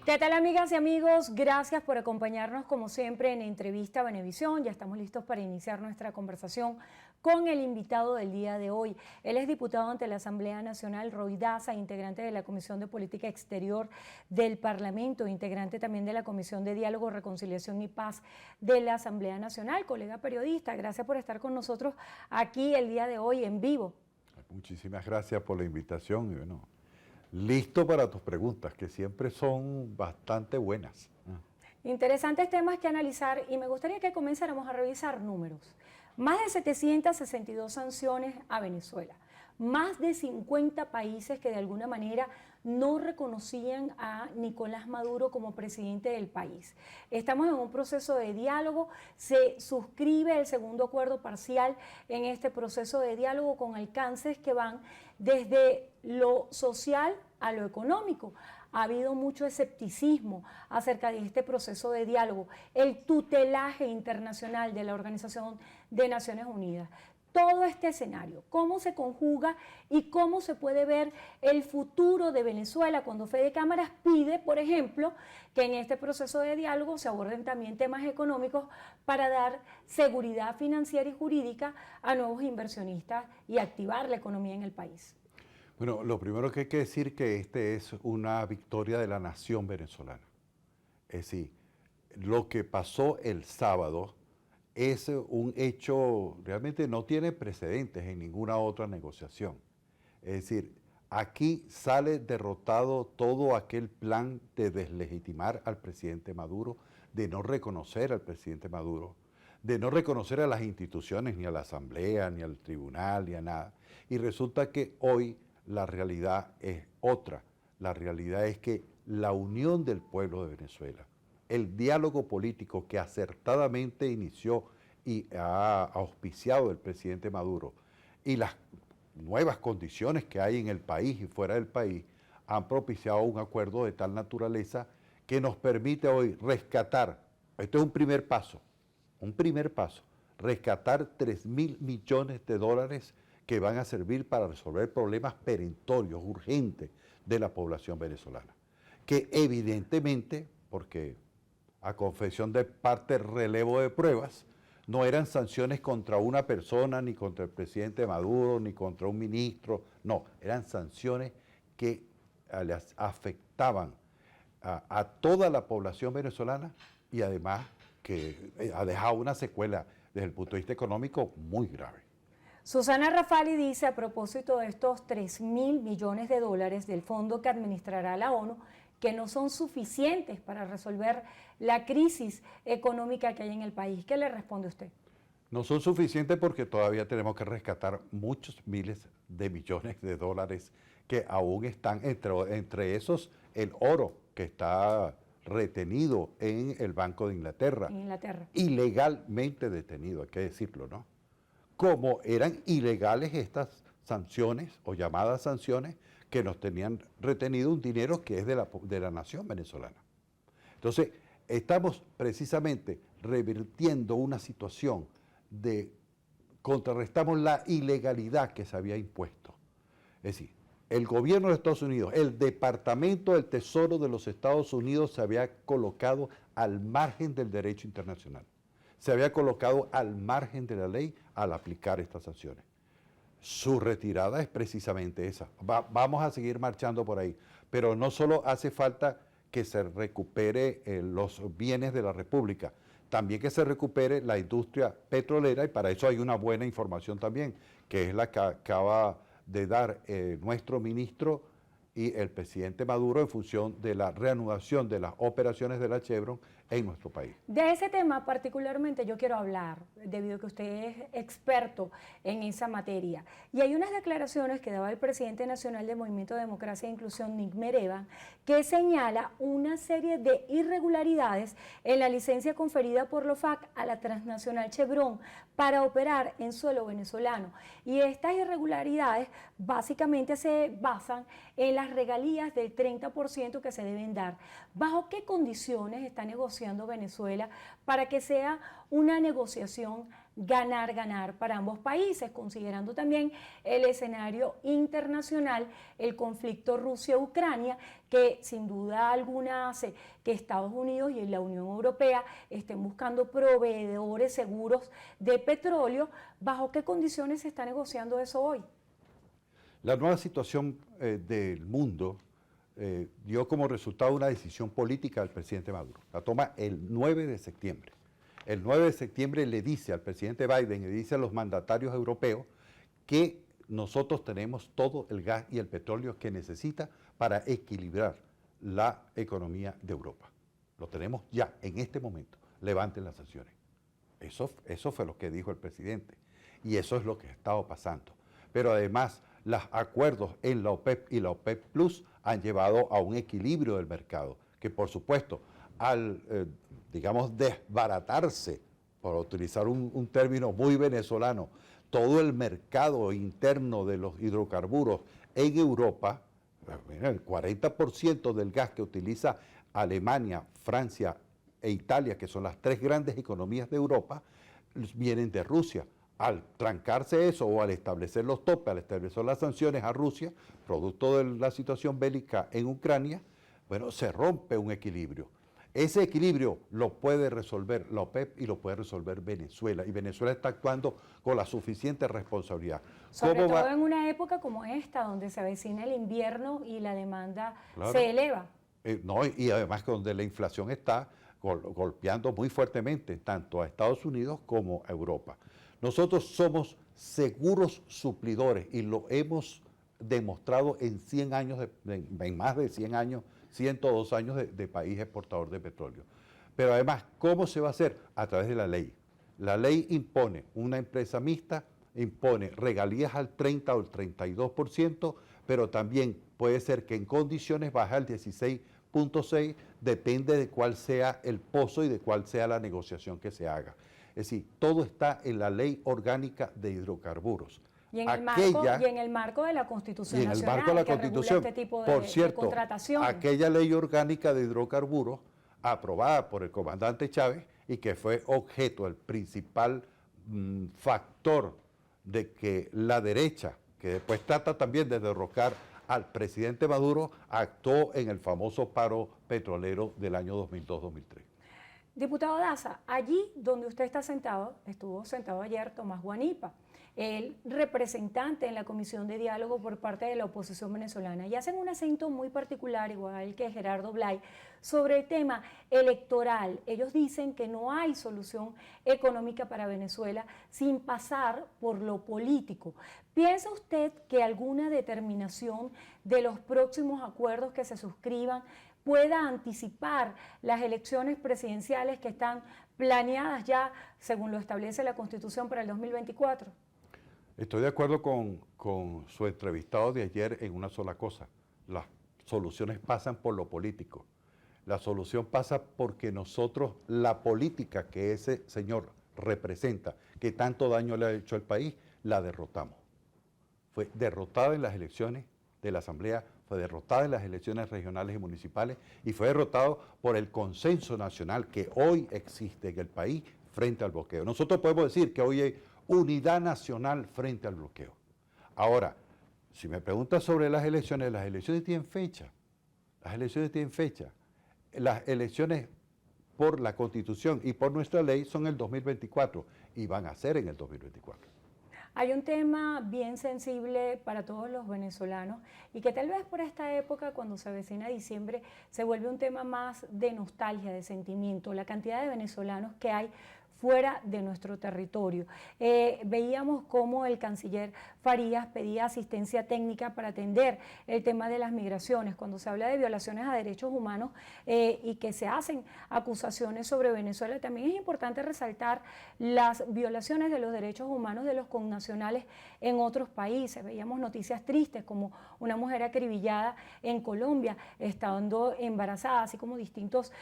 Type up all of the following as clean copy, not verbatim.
¿Qué tal, amigas y amigos? Gracias por acompañarnos como siempre en Entrevista Venevisión. Ya estamos listos para iniciar nuestra conversación con el invitado del día de hoy. Él es diputado ante la Asamblea Nacional, Roy Daza, integrante de la Comisión de Política Exterior del Parlamento, integrante también de la Comisión de Diálogo, Reconciliación y Paz de la Asamblea Nacional, colega periodista. Gracias por estar con nosotros aquí el día de hoy en vivo. Muchísimas gracias por la invitación. Y bueno, listo para tus preguntas, que siempre son bastante buenas. Interesantes temas que analizar y me gustaría que comenzáramos a revisar números. Más de 762 sanciones a Venezuela, más de 50 países que de alguna manera no reconocían a Nicolás Maduro como presidente del país. Estamos en un proceso de diálogo, se suscribe el segundo acuerdo parcial en este proceso de diálogo con alcances que van desde lo social a lo económico. Ha habido mucho escepticismo acerca de este proceso de diálogo, el tutelaje internacional de la Organización de Naciones Unidas. Todo este escenario, cómo se conjuga y cómo se puede ver el futuro de Venezuela cuando Fede Cámaras pide, por ejemplo, que en este proceso de diálogo se aborden también temas económicos para dar seguridad financiera y jurídica a nuevos inversionistas y activar la economía en el país. Bueno, lo primero que hay que decir que este es una victoria de la nación venezolana. Es decir, lo que pasó el sábado es un hecho, realmente no tiene precedentes en ninguna otra negociación. Es decir, aquí sale derrotado todo aquel plan de deslegitimar al presidente Maduro, de no reconocer al presidente Maduro, de no reconocer a las instituciones, ni a la Asamblea, ni al Tribunal, ni a nada. Y resulta que hoy la realidad es otra. La realidad es que la unión del pueblo de Venezuela, el diálogo político que acertadamente inició y ha auspiciado el presidente Maduro y las nuevas condiciones que hay en el país y fuera del país han propiciado un acuerdo de tal naturaleza que nos permite hoy rescatar, esto es un primer paso, rescatar 3.000 millones de dólares que van a servir para resolver problemas perentorios, urgentes de la población venezolana. Que evidentemente, porque a confesión de parte relevo de pruebas, no eran sanciones contra una persona, ni contra el presidente Maduro, ni contra un ministro, no, eran sanciones que les afectaban a toda la población venezolana y además que ha dejado una secuela desde el punto de vista económico muy grave. Susana Rafali dice a propósito de estos 3.000 millones de dólares del fondo que administrará la ONU que no son suficientes para resolver la crisis económica que hay en el país. ¿Qué le responde usted? No son suficientes porque todavía tenemos que rescatar muchos miles de millones de dólares que aún están, entre esos, el oro que está retenido en el Banco de Inglaterra. En Inglaterra. Ilegalmente detenido, hay que decirlo, ¿no? Como eran ilegales estas sanciones o llamadas sanciones que nos tenían retenido un dinero que es de la nación venezolana. Entonces, estamos precisamente revirtiendo una situación de contrarrestamos la ilegalidad que se había impuesto. Es decir, el gobierno de Estados Unidos, el Departamento del Tesoro de los Estados Unidos se había colocado al margen del derecho internacional. Se había colocado al margen de la ley al aplicar estas sanciones. Su retirada es precisamente esa. Vamos a seguir marchando por ahí, pero no solo hace falta que se recupere los bienes de la República, también que se recupere la industria petrolera y para eso hay una buena información también, que es la que acaba de dar nuestro ministro y el presidente Maduro en función de la reanudación de las operaciones de la Chevron en nuestro país. De ese tema particularmente yo quiero hablar, debido a que usted es experto en esa materia. Y hay unas declaraciones que daba el presidente nacional del Movimiento de Democracia e Inclusión, Nick Mereva, que señala una serie de irregularidades en la licencia conferida por la OFAC a la transnacional Chevron para operar en suelo venezolano. Y estas irregularidades básicamente se basan en las regalías del 30% que se deben dar. ¿Bajo qué condiciones está negociando Venezuela para que sea una negociación ganar, ganar para ambos países, considerando también el escenario internacional, el conflicto Rusia-Ucrania, que sin duda alguna hace que Estados Unidos y la Unión Europea estén buscando proveedores seguros de petróleo. ¿Bajo qué condiciones se está negociando eso hoy? La nueva situación del mundo dio como resultado una decisión política del presidente Maduro. La toma el 9 de septiembre. El 9 de septiembre le dice al presidente Biden, le dice a los mandatarios europeos que nosotros tenemos todo el gas y el petróleo que necesita para equilibrar la economía de Europa. Lo tenemos ya, en este momento. Levanten las sanciones. Eso fue lo que dijo el presidente. Y eso es lo que ha estado pasando. Pero además, los acuerdos en la OPEP y la OPEP Plus han llevado a un equilibrio del mercado, que por supuesto, al, digamos, desbaratarse, por utilizar un término muy venezolano, todo el mercado interno de los hidrocarburos en Europa, el 40% del gas que utiliza Alemania, Francia e Italia, que son las tres grandes economías de Europa, vienen de Rusia. Al trancarse eso o al establecer los topes, al establecer las sanciones a Rusia, producto de la situación bélica en Ucrania, bueno, se rompe un equilibrio. Ese equilibrio lo puede resolver la OPEP y lo puede resolver Venezuela. Y Venezuela está actuando con la suficiente responsabilidad. Sobre todo en una época como esta, donde se avecina el invierno y la demanda se eleva. No, y además donde la inflación está golpeando muy fuertemente tanto a Estados Unidos como a Europa. Nosotros somos seguros suplidores y lo hemos demostrado en 100 años, en más de 100 años, 102 años de país exportador de petróleo. Pero además, ¿cómo se va a hacer? A través de la ley. La ley impone, una empresa mixta impone regalías al 30 o el 32%, pero también puede ser que en condiciones baje al 16.6%, depende de cuál sea el pozo y de cuál sea la negociación que se haga. Es decir, todo está en la Ley Orgánica de Hidrocarburos. Y en el marco de la Constitución Nacional, y en el marco de la Constitución, este tipo por cierto, contratación. Aquella Ley Orgánica de Hidrocarburos, aprobada por el comandante Chávez y que fue objeto, el principal factor de que la derecha, que después trata también de derrocar al presidente Maduro, actuó en el famoso paro petrolero del año 2002-2003. Diputado Daza, allí donde usted está sentado, estuvo sentado ayer Tomás Guanipa, el representante en la Comisión de Diálogo por parte de la oposición venezolana, y hacen un acento muy particular, igual que Gerardo Blay, sobre el tema electoral. Ellos dicen que no hay solución económica para Venezuela sin pasar por lo político. ¿Piensa usted que alguna determinación de los próximos acuerdos que se suscriban pueda anticipar las elecciones presidenciales que están planeadas ya, según lo establece la Constitución, para el 2024? Estoy de acuerdo con su entrevistado de ayer en una sola cosa. Las soluciones pasan por lo político. La solución pasa porque nosotros, la política que ese señor representa, que tanto daño le ha hecho al país, la derrotamos. Fue derrotada en las elecciones de la Asamblea, fue derrotada en las elecciones regionales y municipales y fue derrotado por el consenso nacional que hoy existe en el país frente al bloqueo. Nosotros podemos decir que hoy hay unidad nacional frente al bloqueo. Ahora, si me preguntas sobre las elecciones tienen fecha. Las elecciones tienen fecha. Las elecciones por la Constitución y por nuestra ley son el 2024 y van a ser en el 2024. Hay un tema bien sensible para todos los venezolanos y que tal vez por esta época, cuando se avecina diciembre, se vuelve un tema más de nostalgia, de sentimiento, la cantidad de venezolanos que hay fuera de nuestro territorio. Veíamos cómo el canciller Farías pedía asistencia técnica para atender el tema de las migraciones. Cuando se habla de violaciones a derechos humanos y que se hacen acusaciones sobre Venezuela, también es importante resaltar las violaciones de los derechos humanos de los connacionales en otros países. Veíamos noticias tristes como una mujer acribillada en Colombia estando embarazada, así como distintos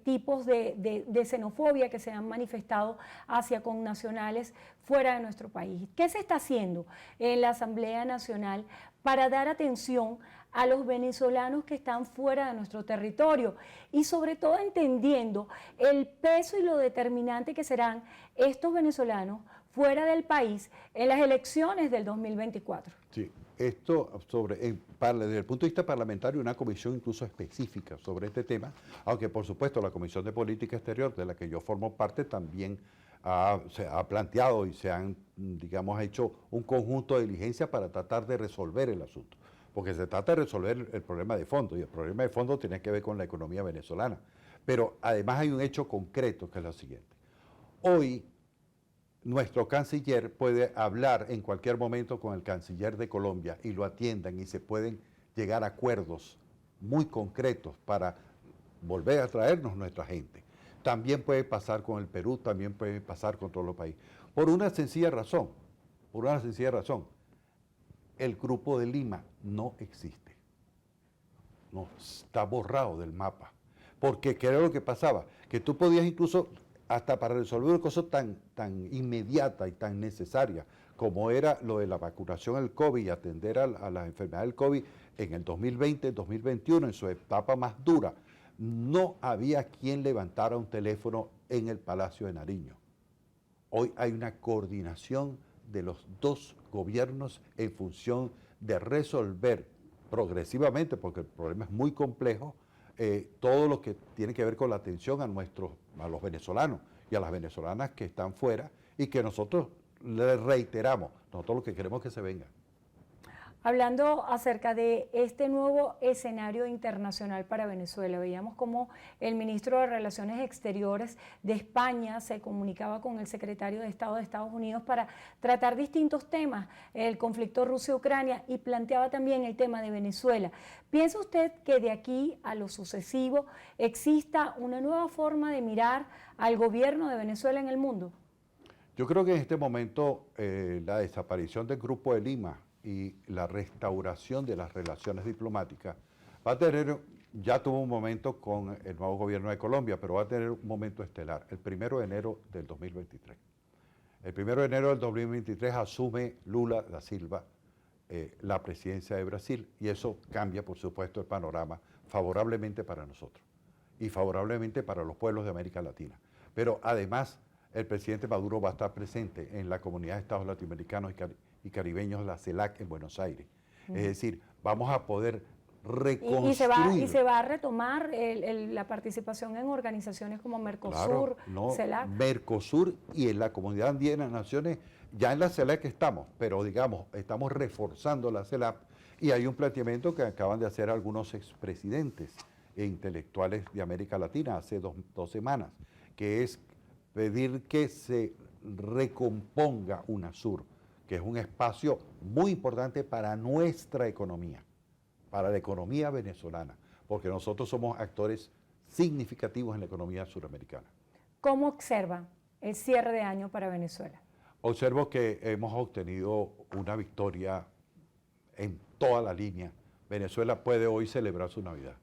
tipos de xenofobia que se han manifestado Estado hacia connacionales fuera de nuestro país. ¿Qué se está haciendo en la Asamblea Nacional para dar atención a los venezolanos que están fuera de nuestro territorio y sobre todo entendiendo el peso y lo determinante que serán estos venezolanos fuera del país en las elecciones del 2024? Sí, esto desde el punto de vista parlamentario, una comisión incluso específica sobre este tema, aunque por supuesto la Comisión de Política Exterior, de la que yo formo parte, también se ha planteado y se han, digamos, hecho un conjunto de diligencias para tratar de resolver el asunto. Porque se trata de resolver el problema de fondo, y el problema de fondo tiene que ver con la economía venezolana. Pero además hay un hecho concreto que es lo siguiente. Hoy nuestro canciller puede hablar en cualquier momento con el canciller de Colombia y lo atiendan y se pueden llegar a acuerdos muy concretos para volver a traernos nuestra gente. También puede pasar con el Perú, también puede pasar con todos los países. Por una sencilla razón, el Grupo de Lima no existe. No, está borrado del mapa. Porque ¿qué era lo que pasaba? Que tú podías incluso, hasta para resolver una cosa tan inmediata y tan necesaria como era lo de la vacunación del COVID y atender a las enfermedades del COVID en el 2020, 2021, en su etapa más dura, no había quien levantara un teléfono en el Palacio de Nariño. Hoy hay una coordinación de los dos gobiernos en función de resolver progresivamente, porque el problema es muy complejo, todo lo que tiene que ver con la atención a los venezolanos y a las venezolanas que están fuera y que nosotros les reiteramos, nosotros lo que queremos es que se vengan. Hablando acerca de este nuevo escenario internacional para Venezuela, veíamos cómo el ministro de Relaciones Exteriores de España se comunicaba con el secretario de Estado de Estados Unidos para tratar distintos temas, el conflicto Rusia-Ucrania, y planteaba también el tema de Venezuela. ¿Piensa usted que de aquí a lo sucesivo exista una nueva forma de mirar al gobierno de Venezuela en el mundo? Yo creo que en este momento la desaparición del Grupo de Lima y la restauración de las relaciones diplomáticas va a tener, ya tuvo un momento con el nuevo gobierno de Colombia, pero va a tener un momento estelar, el 1 de enero del 2023. El 1 de enero del 2023 asume Lula da Silva la presidencia de Brasil y eso cambia, por supuesto, el panorama favorablemente para nosotros y favorablemente para los pueblos de América Latina. Pero además, el presidente Maduro va a estar presente en la Comunidad de Estados Latinoamericanos y Caribeños, la CELAC, en Buenos Aires. Es decir, vamos a poder reconstruir. Y se va a retomar la participación en organizaciones como Mercosur, CELAC. Mercosur y en la Comunidad Andina de Naciones, ya en la CELAC estamos, pero digamos, estamos reforzando la CELAC y hay un planteamiento que acaban de hacer algunos expresidentes e intelectuales de América Latina hace dos semanas, que es pedir que se recomponga UNASUR, que es un espacio muy importante para nuestra economía, para la economía venezolana, porque nosotros somos actores significativos en la economía suramericana. ¿Cómo observa el cierre de año para Venezuela? Observo que hemos obtenido una victoria en toda la línea. Venezuela puede hoy celebrar su Navidad.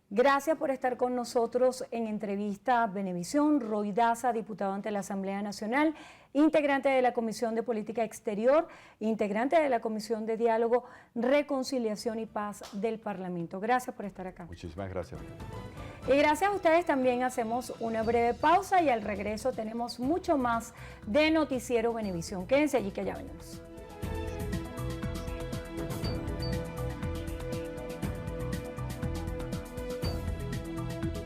Gracias por estar con nosotros en Entrevista Venevisión. Roy Daza, diputado ante la Asamblea Nacional, integrante de la Comisión de Política Exterior, integrante de la Comisión de Diálogo, Reconciliación y Paz del Parlamento. Gracias por estar acá. Muchísimas gracias. Y gracias a ustedes también hacemos una breve pausa y al regreso tenemos mucho más de Noticiero Venevisión. Quédense allí que ya venimos.